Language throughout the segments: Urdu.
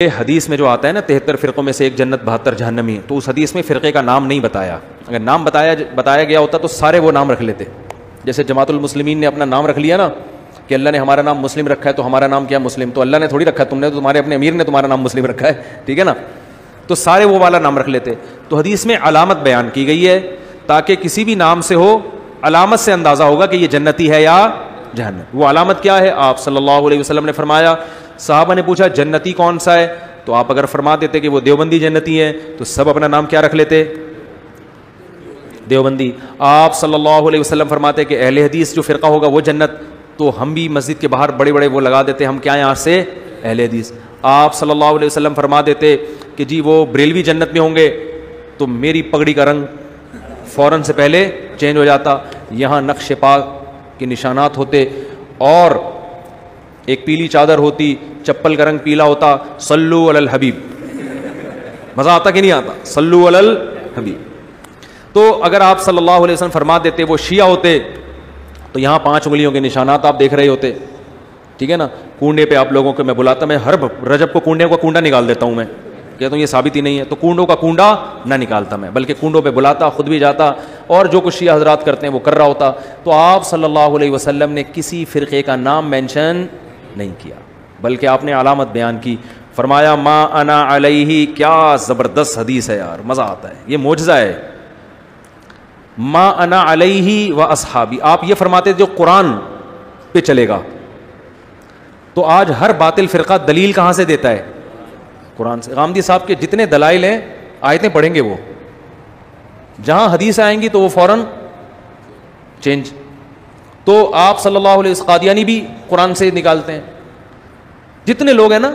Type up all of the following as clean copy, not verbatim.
حدیث میں جو آتا ہے نا 73 فرقوں میں سے ایک جنت 72 جہنمی، تو اس حدیث میں فرقے کا نام نہیں بتایا. اگر نام بتایا گیا ہوتا تو سارے وہ نام رکھ لیتے. جیسے جماعت المسلمین نے اپنا نام رکھ لیا نا کہ اللہ نے ہمارا نام مسلم رکھا ہے تو ہمارا نام کیا مسلم، تو اللہ نے تھوڑی رکھا ہے، تم نے تو تمہارے اپنے امیر نے تمہارا نام مسلم رکھا ہے، ٹھیک ہے نا. تو سارے وہ والا نام رکھ لیتے. تو حدیث میں علامت بیان کی گئی ہے تاکہ کسی بھی نام سے ہو علامت سے اندازہ ہوگا کہ یہ جنتی ہے یا جہنم. وہ علامت کیا ہے؟ آپ صلی اللہ علیہ وسلم نے فرمایا. صحابہ نے پوچھا جنتی کون سا ہے؟ تو آپ اگر فرما دیتے کہ وہ دیوبندی جنتی ہیں تو سب اپنا نام کیا رکھ لیتے؟ دیوبندی. آپ صلی اللہ علیہ وسلم فرماتے کہ اہل حدیث جو فرقہ ہوگا وہ جنت، تو ہم بھی مسجد کے باہر بڑے بڑے وہ لگا دیتے، ہم کیا یہاں سے اہل حدیث. آپ صلی اللہ علیہ وسلم فرما دیتے کہ جی وہ بریلوی جنت میں ہوں گے، تو میری پگڑی کا رنگ فوراً سے پہلے چینج ہو جاتا. یہاں نقش پاک کے نشانات ہوتے اور ایک پیلی چادر ہوتی، چپل کا رنگ پیلا ہوتا. صلو علی الحبیب. مزہ آتا کہ نہیں آتا؟ صلو علی الحبیب. تو اگر آپ صلی اللہ علیہ وسلم فرما دیتے وہ شیعہ ہوتے تو یہاں 5 انگلیوں کے نشانات آپ دیکھ رہے ہوتے، ٹھیک ہے نا. کنڈے پہ آپ لوگوں کو میں بلاتا، میں ہر رجب کو کنڈے کا کنڈا نکال دیتا ہوں. میں کہتا ہوں یہ ثابت ہی نہیں ہے، تو کنڈوں کا کنڈا نہ نکالتا میں، بلکہ کنڈوں پہ بلاتا، خود بھی جاتا، اور جو کچھ شیعہ حضرات کرتے ہیں وہ کر رہا ہوتا. تو آپ صلی اللہ علیہ وسلم نے کسی فرقے کا نام مینشن نہیں کیا، بلکہ آپ نے علامت بیان کی. فرمایا ما انا علیہ. کیا زبردست حدیث ہے یار، مزہ آتا ہے، یہ معجزہ ہے. ما انا علیہ و اصحابی. آپ یہ فرماتے جو قرآن پہ چلے گا، تو آج ہر باطل فرقہ دلیل کہاں سے دیتا ہے؟ قرآن سے. غامدی صاحب کے جتنے دلائل ہیں آیتیں پڑھیں گے، وہ جہاں حدیث آئیں گی تو وہ فوراً چینج. تو آپ صلی اللہ علیہ وسلم قادیانی بھی قرآن سے نکالتے ہیں، جتنے لوگ ہیں نا،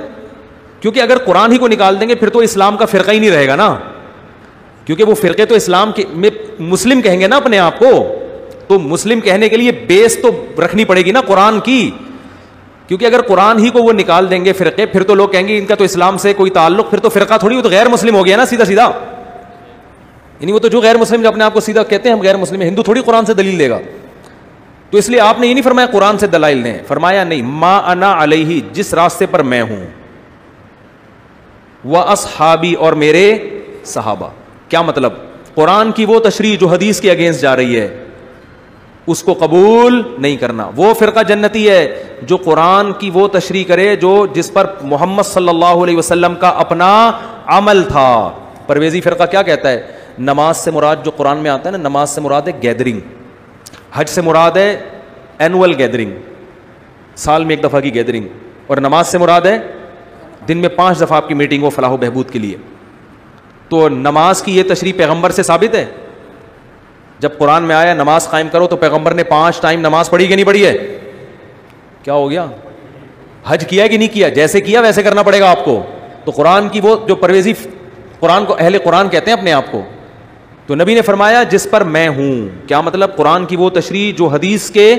کیونکہ اگر قرآن ہی کو نکال دیں گے پھر تو اسلام کا فرقہ ہی نہیں رہے گا نا، کیونکہ وہ فرقے تو اسلام کے میں مسلم کہیں گے نا اپنے آپ کو، تو مسلم کہنے کے لیے بیس تو رکھنی پڑے گی نا قرآن کی. کیونکہ اگر قرآن ہی کو وہ نکال دیں گے فرقے، پھر تو لوگ کہیں گے ان کا تو اسلام سے کوئی تعلق، پھر تو فرقہ تھوڑی، وہ تو غیر مسلم ہو گیا نا سیدھا سیدھا. یعنی وہ تو جو غیر مسلم جو اپنے آپ کو سیدھا کہتے ہیں ہم غیر مسلم ہیں، ہندو تھوڑی قرآن سے دلیل دے گا. تو اس لیے آپ نے یہ نہیں فرمایا قرآن سے دلائل دیں، فرمایا نہیں ما انا علیہ، جس راستے پر میں ہوں، و اصحابی، اور میرے صحابہ. کیا مطلب؟ قرآن کی وہ تشریح جو حدیث کے اگینسٹ جا رہی ہے اس کو قبول نہیں کرنا. وہ فرقہ جنتی ہے جو قرآن کی وہ تشریح کرے جس پر محمد صلی اللہ علیہ وسلم کا اپنا عمل تھا. پرویزی فرقہ کیا کہتا ہے؟ نماز سے مراد جو قرآن میں آتا ہے نا، نماز سے مراد ہے گیدرنگ، حج سے مراد ہے اینول گیدرنگ، سال میں 1 دفعہ کی گیدرنگ، اور نماز سے مراد ہے دن میں 5 دفعہ آپ کی میٹنگ ہو فلاح و بہبود کے لیے. تو نماز کی یہ تشریح پیغمبر سے ثابت ہے؟ جب قرآن میں آیا نماز قائم کرو تو پیغمبر نے 5 ٹائم نماز پڑھی کہ نہیں پڑھی ہے؟ کیا ہو گیا؟ حج کیا کہ نہیں کیا؟ جیسے کیا ویسے کرنا پڑے گا آپ کو. تو قرآن کی وہ جو پرویزی قرآن کو اہل قرآن کہتے ہیں اپنے آپ کو، تو نبی نے فرمایا جس پر میں ہوں. کیا مطلب؟ قرآن کی وہ تشریح جو حدیث کے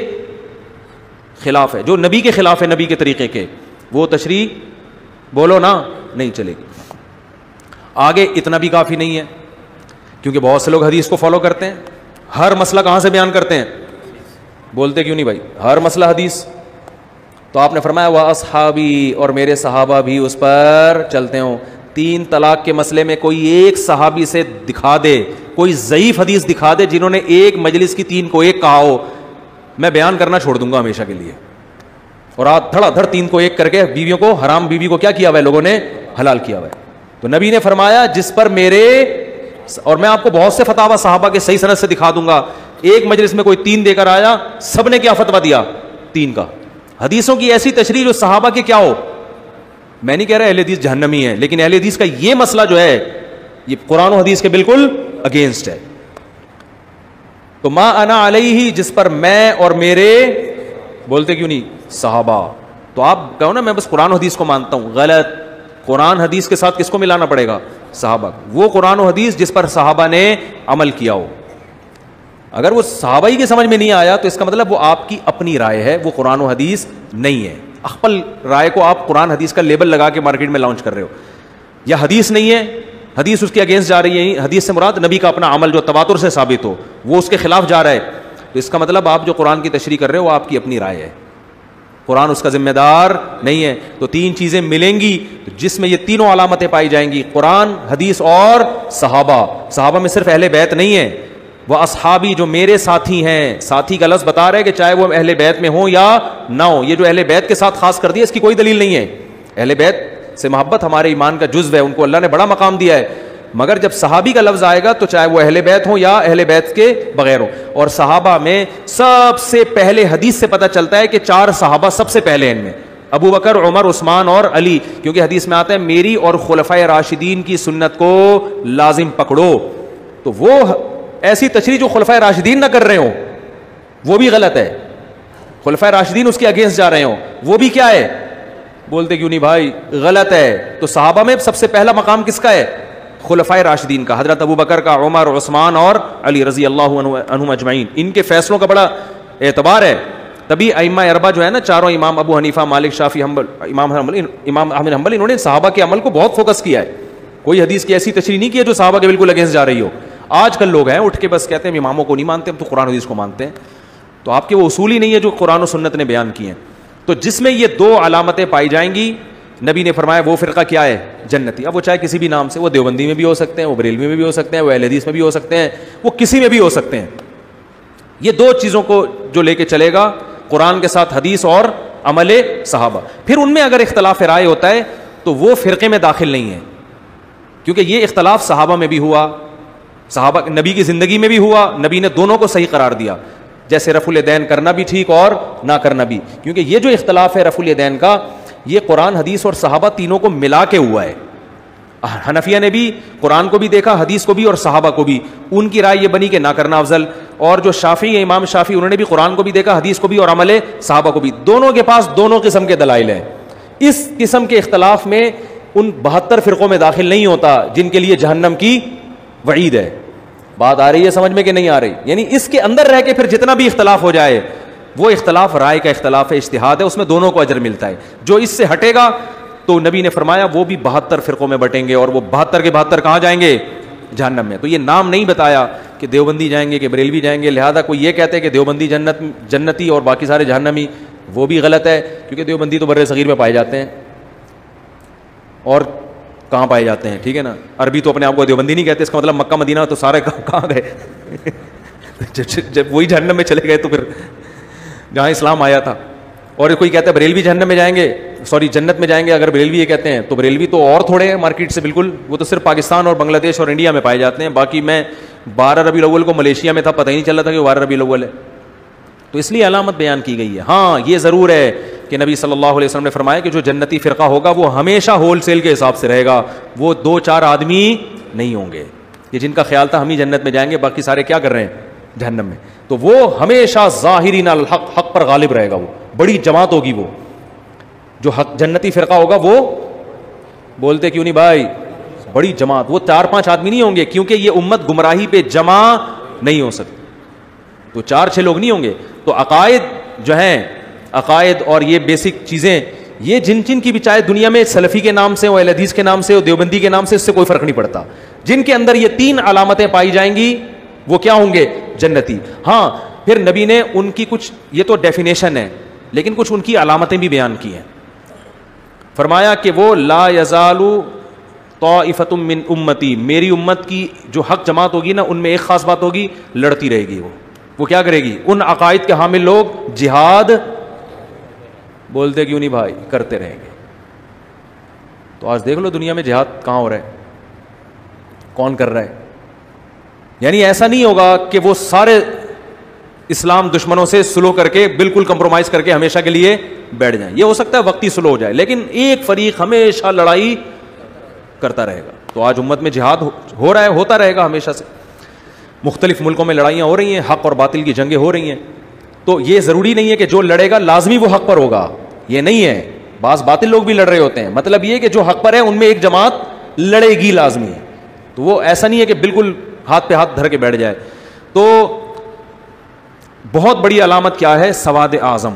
خلاف ہے، جو نبی کے خلاف ہے، نبی کے طریقے کے، وہ تشریح بولو نا نہیں چلے گی. آگے اتنا بھی کافی نہیں ہے، کیونکہ بہت سے لوگ حدیث کو فالو کرتے ہیں. ہر مسئلہ کہاں سے بیان کرتے ہیں؟ بولتے کیوں نہیں بھائی؟ ہر مسئلہ حدیث. تو آپ نے فرمایا وہ اصحابی، اور میرے صحابہ بھی اس پر چلتے ہوں. 3 طلاق کے مسئلے میں کوئی ایک صحابی سے دکھا دے، کوئی ضعیف حدیث دکھا دے جنہوں نے ایک مجلس کی 3 کو 1 کہا ہو، میں بیان کرنا چھوڑ دوں گا ہمیشہ کے لیے. اور آج دھڑا دھڑ 3 کو 1 کر کے بیویوں کو، حرام بیوی کو کیا کیا ہوا ہے لوگوں نے؟ حلال کیا ہوا ہے. تو نبی نے فرمایا جس پر میرے، اور میں آپ کو بہت سے فتاوی صحابہ کے صحیح سند سے دکھا دوں گا، ایک مجلس میں کوئی 3 دے کر آیا، سب نے کیا فتویٰ دیا؟ 3 کا. حدیثوں کی ایسی تشریح جو صحابہ کے کیا ہو. میں نہیں کہہ رہا اہل حدیث جہنمی ہے، لیکن اہل حدیث کا یہ مسئلہ جو ہے یہ قرآن و حدیث کے بالکل اگینسٹ ہے. تو ما انا علیہ، جس پر میں اور میرے، بولتے کیوں نہیں؟ صحابہ. تو آپ کہو نا میں بس قرآن و حدیث کو مانتا ہوں، غلط. قرآن حدیث کے ساتھ کس کو ملانا پڑے گا؟ صحابہ. وہ قرآن و حدیث جس پر صحابہ نے عمل کیا ہو. اگر وہ صحابہ ہی کے سمجھ میں نہیں آیا تو اس کا مطلب وہ آپ کی اپنی رائے ہے، وہ قرآن و حدیث نہیں ہے. اخپل رائے کو آپ قرآن حدیث کا لیبل لگا کے مارکیٹ میں لانچ کر رہے ہو، یا حدیث نہیں ہے، حدیث اس کے اگینسٹ جا رہی ہے. حدیث سے مراد نبی کا اپنا عمل جو تواتر سے ثابت ہو، وہ اس کے خلاف جا رہا ہے، تو اس کا مطلب آپ جو قرآن کی تشریح کر رہے ہو وہ آپ کی اپنی رائے ہے. قرآن اس کا ذمہ دار نہیں ہے. تو تین چیزیں ملیں گی جس میں یہ تینوں علامتیں پائی جائیں گی, قرآن, حدیث اور صحابہ. صحابہ میں صرف اہل بیت نہیں ہے, وہ اصحابی جو میرے ساتھی ہیں. ساتھی کا لفظ بتا رہا ہے کہ چاہے وہ اہل بیت میں ہوں یا نہ ہوں. یہ جو اہل بیت کے ساتھ خاص کر دیا اس کی کوئی دلیل نہیں ہے. اہل بیت سے محبت ہمارے ایمان کا جزو ہے, ان کو اللہ نے بڑا مقام دیا ہے. مگر جب صحابی کا لفظ آئے گا تو چاہے وہ اہل بیت ہوں یا اہل بیت کے بغیر ہوں. اور صحابہ میں سب سے پہلے حدیث سے پتہ چلتا ہے کہ 4 صحابہ سب سے پہلے ان میں ابو بکر, عمر, عثمان اور علی, کیونکہ حدیث میں آتا ہے میری اور خلفائے راشدین کی سنت کو لازم پکڑو. تو وہ ایسی تشریح جو خلفائے راشدین نہ کر رہے ہوں وہ بھی غلط ہے. خلفائے راشدین اس کے اگینسٹ جا رہے ہوں وہ بھی کیا ہے, بولتے کیوں نہیں بھائی, غلط ہے. تو صحابہ میں سب سے پہلا مقام کس کا ہے؟ خلفائے راشدین کا, حضرت ابو بکر کا, عمر, عثمان اور علی رضی اللہ عنہم اجمعین. ان کے فیصلوں کا بڑا اعتبار ہے. تبھی ائمہ اربعہ جو ہے نا, چاروں امام ابو حنیفہ, مالک, شافعی, حنبل, امام احمد حنبل, انہوں نے صحابہ کے عمل کو بہت فوکس کیا ہے. کوئی حدیث کی ایسی تشریح نہیں کی ہے جو صحابہ کے بالکل اگینسٹ جا رہی ہو. آج کل لوگ ہیں اٹھ کے بس کہتے ہیں اماموں کو نہیں مانتے, ہم تو قرآن حدیث کو مانتے ہیں. تو آپ کے وہ اصول ہی نہیں ہے جو قرآن و سنت نے بیان کیے ہیں. تو جس میں یہ 2 علامتیں پائی جائیں گی, نبی نے فرمایا وہ فرقہ کیا ہے؟ جنتی. اب وہ چاہے کسی بھی نام سے, وہ دیوبندی میں بھی ہو سکتے ہیں, وہ بریلوی میں بھی ہو سکتے ہیں, وہ اہل حدیث میں بھی ہو سکتے ہیں, وہ کسی میں بھی ہو سکتے ہیں. یہ 2 چیزوں کو جو لے کے چلے گا, قرآن کے ساتھ حدیث اور عمل صحابہ. پھر ان میں اگر اختلاف رائے ہوتا ہے تو وہ فرقے میں داخل نہیں ہے, کیونکہ یہ اختلاف صحابہ میں بھی ہوا, صحابہ نبی کی زندگی میں بھی ہوا, نبی نے دونوں کو صحیح قرار دیا. جیسے رفع الیدین کرنا بھی ٹھیک اور نہ کرنا بھی, کیونکہ یہ جو اختلاف ہے رفع الیدین کا, یہ قرآن, حدیث اور صحابہ تینوں کو ملا کے ہوا ہے. حنفیہ نے بھی قرآن کو بھی دیکھا, حدیث کو بھی اور صحابہ کو بھی, ان کی رائے یہ بنی کہ نہ کرنا افضل. اور جو شافعی ہے, امام شافعی, انہوں نے بھی قرآن کو بھی دیکھا, حدیث کو بھی اور عمل صحابہ کو بھی. دونوں کے پاس دونوں قسم کے دلائل ہیں. اس قسم کے اختلاف میں ان 72 فرقوں میں داخل نہیں ہوتا جن کے لیے جہنم کی وعید ہے. بات آ رہی ہے سمجھ میں کہ نہیں آ رہی؟ یعنی اس کے اندر رہ کے پھر جتنا بھی اختلاف ہو جائے وہ اختلاف رائے کا اختلاف ہے, اجتہاد ہے, اس میں دونوں کو اجر ملتا ہے. جو اس سے ہٹے گا تو نبی نے فرمایا وہ بھی 72 فرقوں میں بٹیں گے, اور وہ 72 کے 72 کہاں جائیں گے؟ جہنم میں. تو یہ نام نہیں بتایا کہ دیوبندی جائیں گے کہ بریلوی جائیں گے, لہذا کوئی یہ کہتے ہیں کہ دیوبندی جنتی اور باقی سارے جہنمی, وہ بھی غلط ہے. کیونکہ دیوبندی تو بر صغیر میں پائے جاتے ہیں, اور کہاں پائے جاتے ہیں, ٹھیک ہے نا. عربی تو اپنے آپ کو دیوبندی نہیں کہتے, اس کا مطلب مکہ مدینہ تو سارے کہاں گئے جب وہی جہنم میں چلے گئے تو پھر جہاں اسلام آیا تھا. اور کوئی کہتا ہے بریلوی جہنم میں جائیں گے, سوری جنت میں جائیں گے. اگر بریلوی یہ کہتے ہیں تو بریلوی تو اور تھوڑے ہیں مارکیٹ سے بالکل, وہ تو صرف پاکستان اور بنگلہ دیش اور انڈیا میں پائے جاتے ہیں. باقی میں 12 ربیع الاول کو ملیشیا میں تھا, پتہ ہی نہیں چلا تھا کہ 12 ربیع الاول ہے. تو اس لیے علامت بیان کی گئی ہے. ہاں یہ ضرور ہے کہ نبی صلی اللہ علیہ وسلم نے فرمایا کہ جو جنتی فرقہ ہوگا وہ ہمیشہ ہول سیل کے حساب سے رہے گا, وہ 2-4 آدمی نہیں ہوں گے. یہ جن کا خیال تھا ہم ہی جنت میں جائیں گے, باقی سارے کیا کر رہے ہیں؟ جہنم میں. تو وہ ہمیشہ ظاہرین الحق, حق پر غالب رہے گا. وہ بڑی جماعت ہوگی, وہ جو حق جنتی فرقہ ہوگا وہ, بولتے کیوں نہیں بھائی, بڑی جماعت. وہ 4-5 آدمی نہیں ہوں گے, کیونکہ یہ امت گمراہی پہ جمع نہیں ہو سکتی. تو 4-6 لوگ نہیں ہوں گے. تو عقائد جو ہیں, عقائد اور یہ بیسک چیزیں, یہ جن کی بھی چاہے دنیا میں سلفی کے نام سے ہو, اہل حدیث کے نام سے ہو, دیوبندی کے نام سے, اس سے کوئی فرق نہیں پڑتا. جن کے اندر یہ 3 علامتیں پائی جائیں گی وہ کیا ہوں گے؟ جنتی. ہاں پھر نبی نے ان کی کچھ, یہ تو ڈیفینیشن ہے, لیکن کچھ ان کی علامتیں بھی بیان کی ہیں. فرمایا کہ وہ لا یزال طائفۃ من امتی, میری امت کی جو حق جماعت ہوگی نا, ان میں ایک خاص بات ہوگی, لڑتی رہے گی. وہ کیا کرے گی؟ ان عقائد کے حامل لوگ جہاد, بولتے کیوں نہیں بھائی, کرتے رہیں گے. تو آج دیکھ لو دنیا میں جہاد کہاں ہو رہا ہے, کون کر رہا ہے. یعنی ایسا نہیں ہوگا کہ وہ سارے اسلام دشمنوں سے سلو کر کے, بالکل کمپرومائز کر کے ہمیشہ کے لیے بیٹھ جائیں. یہ ہو سکتا ہے وقتی سلو ہو جائے, لیکن ایک فریق ہمیشہ لڑائی کرتا رہے گا. تو آج امت میں جہاد ہو رہا ہے, ہوتا رہے گا ہمیشہ سے. مختلف ملکوں میں لڑائیاں ہو رہی ہیں, حق اور باطل کی جنگیں ہو رہی ہیں. تو یہ ضروری نہیں ہے کہ جو لڑے گا لازمی وہ حق پر ہوگا, یہ نہیں ہے. بعض باطل لوگ بھی لڑ رہے ہوتے ہیں, مطلب یہ کہ جو حق پر ہے ان میں ایک جماعت لڑے گی لازمی. تو وہ ایسا نہیں ہے کہ بالکل ہاتھ پہ ہاتھ دھر کے بیٹھ جائے. تو بہت بڑی علامت کیا ہے؟ سواد اعظم.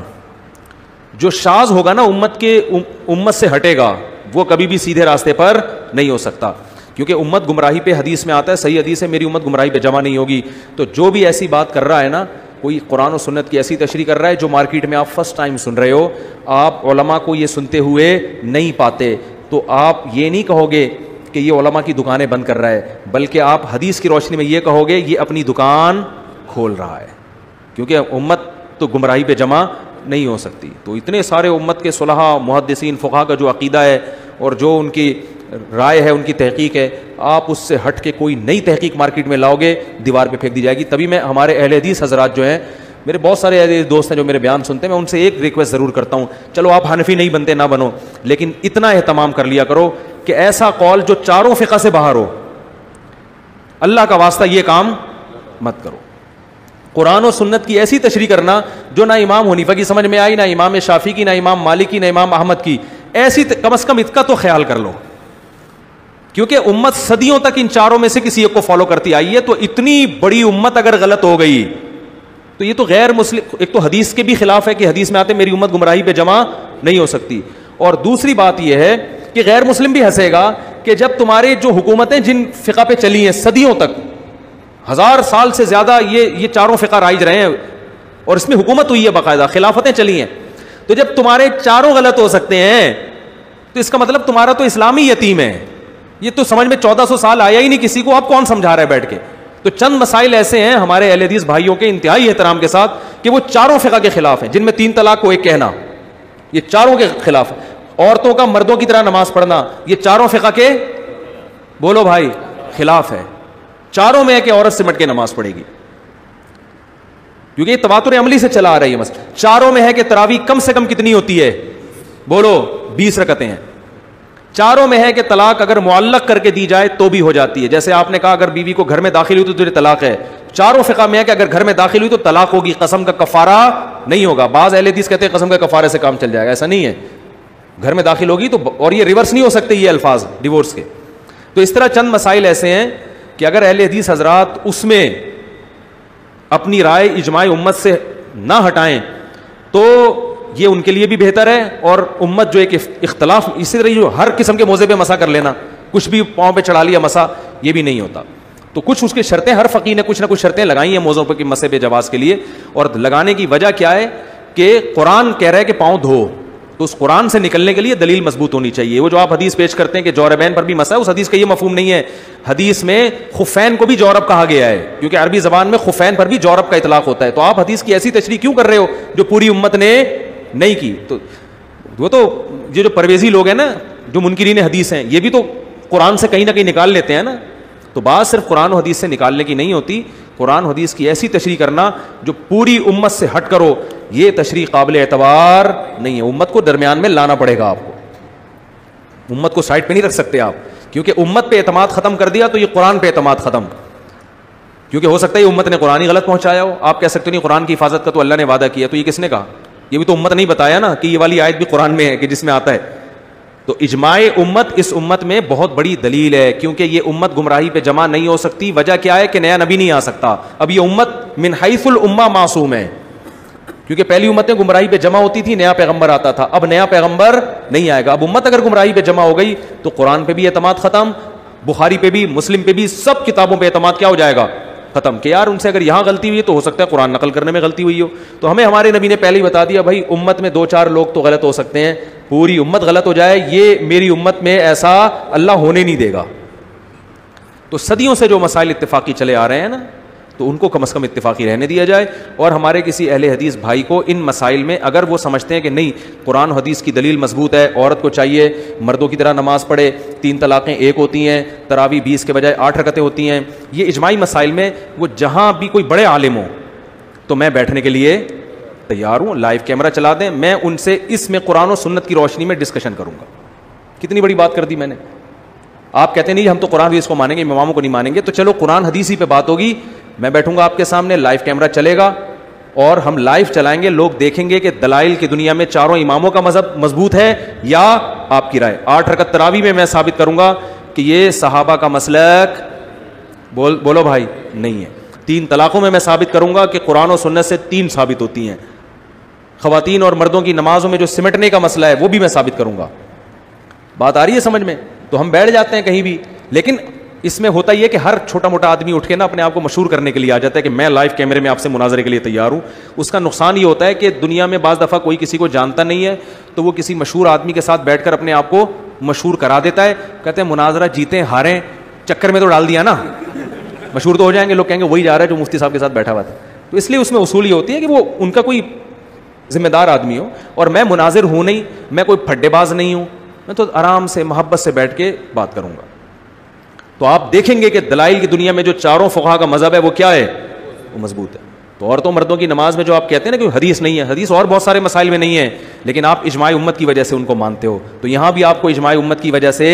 جو شاذ ہوگا نا امت سے ہٹے گا, وہ کبھی بھی سیدھے راستے پر نہیں ہو سکتا. کیونکہ امت گمراہی پہ, حدیث میں آتا ہے, صحیح حدیث ہے, میری امت گمراہی پہ جمع نہیں ہوگی. تو جو بھی ایسی بات کر رہا ہے نا, کوئی قرآن و سنت کی ایسی تشریح کر رہا ہے جو مارکیٹ میں آپ فرسٹ ٹائم سن رہے ہو, آپ علماء کو یہ سنتے ہوئے نہیں پاتے, تو آپ یہ نہیں کہو گے کہ یہ علماء کی دکانیں بند کر رہا ہے, بلکہ آپ حدیث کی روشنی میں یہ کہو گے یہ اپنی دکان کھول رہا ہے, کیونکہ امت تو گمراہی پہ جمع نہیں ہو سکتی. تو اتنے سارے امت کے صلحاء, محدثین, فقہاء کا جو عقیدہ ہے اور جو ان کی رائے ہے, ان کی تحقیق ہے, آپ اس سے ہٹ کے کوئی نئی تحقیق مارکیٹ میں لاؤ گے, دیوار پہ پھینک دی جائے گی. تبھی میں ہمارے اہل حدیث حضرات جو ہیں, میرے بہت سارے اہل حدیث دوست ہیں جو میرے بیان سنتے ہیں, میں ان سے ایک ریکویسٹ ضرور کرتا ہوں, چلو آپ حنفی نہیں بنتے نہ بنو, لیکن اتنا اہتمام کر لیا کرو کہ ایسا قول جو چاروں فقہ سے باہر ہو, اللہ کا واسطہ یہ کام مت کرو. قرآن و سنت کی ایسی تشریح کرنا جو نہ امام حنیفہ کی سمجھ میں آئی, نہ امام شافعی کی, نہ امام مالک کی, نہ امام احمد کی, ایسی کم از کم اس کا تو خیال کر لو, کیونکہ امت صدیوں تک ان چاروں میں سے کسی ایک کو فالو کرتی آئی ہے. تو اتنی بڑی امت اگر غلط ہو گئی تو یہ تو غیر مسلم, ایک تو حدیث کے بھی خلاف ہے کہ حدیث میں آتے میری امت گمراہی پہ جمع نہیں ہو سکتی, اور دوسری بات یہ ہے کہ غیر مسلم بھی ہنسے گا کہ جب تمہارے جو حکومتیں جن فقہ پہ چلی ہیں صدیوں تک, 1000 سال سے زیادہ یہ چاروں فقہ رائج رہے ہیں اور اس میں حکومت ہوئی ہے, باقاعدہ خلافتیں چلی ہیں, تو جب تمہارے چاروں غلط ہو سکتے ہیں تو اس کا مطلب تمہارا تو اسلامی یتیم ہے. یہ تو سمجھ میں 1400 سال آیا ہی نہیں کسی کو, اب کون سمجھا رہا ہے بیٹھ کے. تو چند مسائل ایسے ہیں ہمارے اہل حدیث بھائیوں کے انتہائی احترام کے ساتھ کہ وہ چاروں فقہ کے خلاف ہیں, جن میں 3 طلاق کو ایک کہنا, یہ چاروں کے خلاف. عورتوں کا مردوں کی طرح نماز پڑھنا, یہ چاروں فقہ کے, بولو بھائی, خلاف ہے. چاروں میں ہے کہ عورت سمٹ کے نماز پڑھے گی, کیونکہ یہ تواتر عملی سے چلا آ رہی ہے مسئلہ. چاروں میں ہے کہ تراویح کم سے کم کتنی ہوتی ہے, بولو 20 رکعتیں ہیں. چاروں میں ہے کہ طلاق اگر معلق کر کے دی جائے تو بھی ہو جاتی ہے, جیسے آپ نے کہا اگر بیوی کو گھر میں داخل ہوئی تو تجھے طلاق ہے. چاروں فقہ میں ہے کہ اگر گھر میں داخل ہوئی تو طلاق ہوگی, قسم کا کفارہ نہیں ہوگا. بعض اہل حدیث کہتے ہیں قسم کا کفارے سے کام چل جائے گا, ایسا نہیں ہے, گھر میں داخل ہوگی تو, اور یہ ریورس نہیں ہو سکتے یہ الفاظ ڈیورس کے. تو اس طرح چند مسائل ایسے ہیں کہ اگر اہل حدیث حضرات اس میں اپنی رائے اجماع امت سے نہ ہٹائیں تو یہ ان کے لیے بھی بہتر ہے, اور امت جو ایک اختلاف, اسی طرح جو ہر قسم کے موضوع پہ مسا کر لینا, کچھ بھی پاؤں پہ چڑھا لیا مسا, یہ بھی نہیں ہوتا. تو کچھ اس کی شرطیں, ہر فقیہ نے کچھ نہ کچھ شرطیں لگائی ہیں موضوع پہ مسے پہ جواز کے لیے, اور لگانے کی وجہ کیا ہے کہ قرآن کہہ رہا ہے کہ پاؤں دھو, تو اس قرآن سے نکلنے کے لیے دلیل مضبوط ہونی چاہیے. وہ جو آپ حدیث پیش کرتے ہیں کہ جوربین پر بھی مسا ہے, اس حدیث کا یہ مفہوم نہیں ہے. حدیث میں خفین کو بھی جورب کہا گیا ہے, کیونکہ عربی زبان میں خفین پر بھی جورب کا اطلاق ہوتا ہے. تو آپ حدیث کی ایسی تشریح کیوں کر رہے ہو جو پوری امت نے نہیں کی؟ تو وہ تو یہ جو پرویزی لوگ ہیں نا, جو منکرین حدیث ہیں, یہ بھی تو قرآن سے کہیں نہ کہیں نکال لیتے ہیں نا. تو بات صرف قرآن و حدیث سے نکالنے کی نہیں ہوتی, قرآن و حدیث کی ایسی تشریح کرنا جو پوری امت سے ہٹ کرو, یہ تشریح قابل اعتبار نہیں ہے. امت کو درمیان میں لانا پڑے گا آپ کو, امت کو سائڈ پہ نہیں رکھ سکتے آپ, کیونکہ امت پہ اعتماد ختم کر دیا تو یہ قرآن پہ اعتماد ختم, کیونکہ ہو سکتا ہے امت نے قرآن ہی غلط پہنچایا ہو. آپ کہہ سکتے نہیں قرآن کی حفاظت کا تو اللہ نے وعدہ کیا, تو یہ کس نے کہا؟ یہ بھی تو امت نہیں بتایا نا کہ یہ والی آیت بھی قرآن میں ہے کہ جس میں آتا ہے. تو اجماع امت اس امت میں بہت بڑی دلیل ہے, کیونکہ یہ امت گمراہی پہ جمع نہیں ہو سکتی. وجہ کیا ہے کہ نیا نبی نہیں آ سکتا. اب یہ امت من حیث الامہ معصوم ہے, کیونکہ پہلی امتیں گمراہی پہ جمع ہوتی تھی, نیا پیغمبر آتا تھا. اب نیا پیغمبر نہیں آئے گا. اب امت اگر گمراہی پہ جمع ہو گئی تو قرآن پہ بھی اعتماد ختم, بخاری پہ بھی, مسلم پہ بھی, سب کتابوں پہ اعتماد کیا ہو جائے گا؟ ختم. کہ یار ان سے اگر یہاں غلطی ہوئی ہے تو ہو سکتا ہے قرآن نقل کرنے میں غلطی ہوئی ہو. تو ہمیں ہمارے نبی نے پہلے ہی بتا دیا بھائی امت میں 2-4 لوگ تو غلط ہو سکتے ہیں, پوری امت غلط ہو جائے یہ میری امت میں ایسا اللہ ہونے نہیں دے گا. تو صدیوں سے جو مسائل اتفاقی چلے آ رہے ہیں نا, تو ان کو کم از کم اتفاقی رہنے دیا جائے. اور ہمارے کسی اہل حدیث بھائی کو ان مسائل میں اگر وہ سمجھتے ہیں کہ نہیں قرآن و حدیث کی دلیل مضبوط ہے, عورت کو چاہیے مردوں کی طرح نماز پڑھے, 3 طلاقیں 1 ہوتی ہیں, تراویح 20 کے بجائے 8 رکعتیں ہوتی ہیں, یہ اجماعی مسائل میں وہ جہاں بھی کوئی بڑے عالم ہوں تو میں بیٹھنے کے لیے تیار ہوں. لائیو کیمرہ چلا دیں, میں ان سے اس میں قرآن و سنت کی روشنی میں ڈسکشن کروں گا. کتنی بڑی بات کر دی میں نے. آپ کہتے نہیں ہم تو قرآن حدیث کو مانیں گے, اماموں کو نہیں مانیں گے, تو چلو قرآن حدیث ہی پہ بات ہوگی. میں بیٹھوں گا آپ کے سامنے, لائیو کیمرہ چلے گا اور ہم لائیو چلائیں گے, لوگ دیکھیں گے کہ دلائل کی دنیا میں چاروں اماموں کا مذہب مضبوط ہے یا آپ کی رائے. 8 رکعت تراویح میں میں ثابت کروں گا کہ یہ صحابہ کا مسلک بولو بھائی نہیں ہے. 3 طلاقوں میں ثابت کروں گا کہ قرآن و سنت سے 3 ثابت ہوتی ہیں. خواتین اور مردوں کی نمازوں میں جو سمٹنے کا مسئلہ ہے وہ بھی میں ثابت کروں گا. بات آ رہی ہے سمجھ میں؟ تو ہم بیٹھ جاتے ہیں کہیں بھی, لیکن اس میں ہوتا یہ کہ ہر چھوٹا موٹا آدمی اٹھ کے نا اپنے آپ کو مشہور کرنے کے لیے آ جاتا ہے کہ میں لائیو کیمرے میں آپ سے مناظرے کے لیے تیار ہوں. اس کا نقصان یہ ہوتا ہے کہ دنیا میں بعض دفعہ کوئی کسی کو جانتا نہیں ہے تو وہ کسی مشہور آدمی کے ساتھ بیٹھ کر اپنے آپ کو مشہور کرا دیتا ہے. کہتے ہیں مناظرہ جیتیں ہاریں چکر میں تو ڈال دیا نا, مشہور تو ہو جائیں گے, لوگ کہیں گے وہی جا رہا ہے جو مفتی صاحب کے ساتھ بیٹھا ہوا تھا. تو اس لیے اس میں اصول یہ ہوتی ہے کہ وہ ان کا کوئی ذمہ دار آدمی ہو. اور میں مناظر ہوں نہیں, میں کوئی پھڈے باز نہیں ہوں, میں تو آرام سے محبت سے بیٹھ کے بات کروں گا. تو آپ دیکھیں گے کہ دلائل کی دنیا میں جو چاروں فقہا کا مذہب ہے وہ کیا ہے, وہ مضبوط ہے. تو عورتوں مردوں کی نماز میں جو آپ کہتے ہیں نا کہ حدیث نہیں ہے, حدیث اور بہت سارے مسائل میں نہیں ہے, لیکن آپ اجماع امت کی وجہ سے ان کو مانتے ہو. تو یہاں بھی آپ کو اجماع امت کی وجہ سے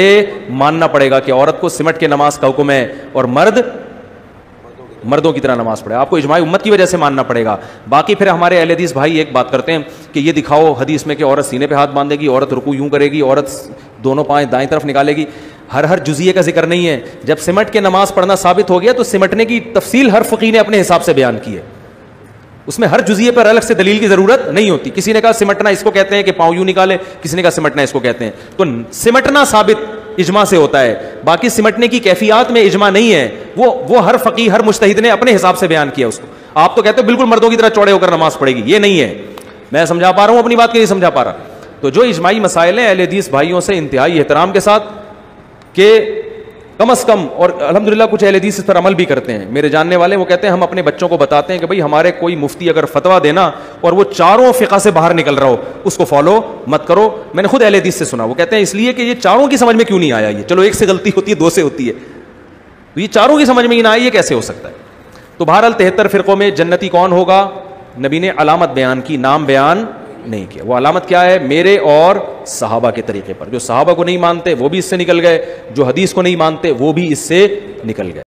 ماننا پڑے گا کہ عورت کو سمٹ کے نماز کا حکم ہے اور مردوں کی طرح نماز پڑھے. آپ کو اجماع امت کی وجہ سے ماننا پڑے گا. باقی پھر ہمارے اہل حدیث بھائی ایک بات کرتے ہیں کہ یہ دکھاؤ حدیث میں کہ عورت سینے پہ ہاتھ باندھے گی, عورت رکوع یوں کرے گی, عورت دونوں پائیں دائیں طرف نکالے گی. ہر جزیے کا ذکر نہیں ہے. جب سمٹ کے نماز پڑھنا ثابت ہو گیا تو سمٹنے کی تفصیل ہر فقی نے اپنے حساب سے بیان کی ہے. اس میں ہر جزیے پر الگ سے دلیل کی ضرورت نہیں ہوتی. کسی نے کہا سمٹنا اس کو کہتے ہیں کہ پاؤں یوں نکالے, کسی نے کہا سمٹنا اس کو کہتے ہیں. تو سمٹنا ثابت اجماع سے ہوتا ہے, باقی سمٹنے کی کیفیات میں اجماع نہیں ہے. وہ ہر فقی ہر مجتہد نے اپنے حساب سے بیان کیا اس کو. آپ تو کہتے ہیں بالکل مردوں کی طرح چوڑے ہو کر نماز پڑھے گی, یہ نہیں ہے. میں سمجھا پا رہا ہوں اپنی بات, کہ نہیں سمجھا پا رہا. تو جو اجماعی مسائل ہیں اہل حدیث بھائیوں سے انتہائی احترام کے ساتھ کہ کم از کم, اور الحمدللہ کچھ اہل حدیث اس پر عمل بھی کرتے ہیں, میرے جاننے والے, وہ کہتے ہیں ہم اپنے بچوں کو بتاتے ہیں کہ بھائی ہمارے کوئی مفتی اگر فتویٰ دینا اور وہ چاروں فقہ سے باہر نکل رہا ہو اس کو فالو مت کرو. میں نے خود اہل حدیث سے سنا, وہ کہتے ہیں اس لیے کہ یہ چاروں کی سمجھ میں کیوں نہیں آیا, یہ چلو ایک سے غلطی ہوتی ہے, دو سے ہوتی ہے, تو یہ چاروں کی سمجھ میں ہی نہ آئی, یہ کیسے ہو سکتا ہے. تو بہرحال 73 فرقوں میں جنتی کون ہوگا, نبی نے علامت بیان کی, نام بیان نہیں کیا. وہ علامت کیا ہے, میرے اور صحابہ کے طریقے پر. جو صحابہ کو نہیں مانتے وہ بھی اس سے نکل گئے, جو حدیث کو نہیں مانتے وہ بھی اس سے نکل گئے.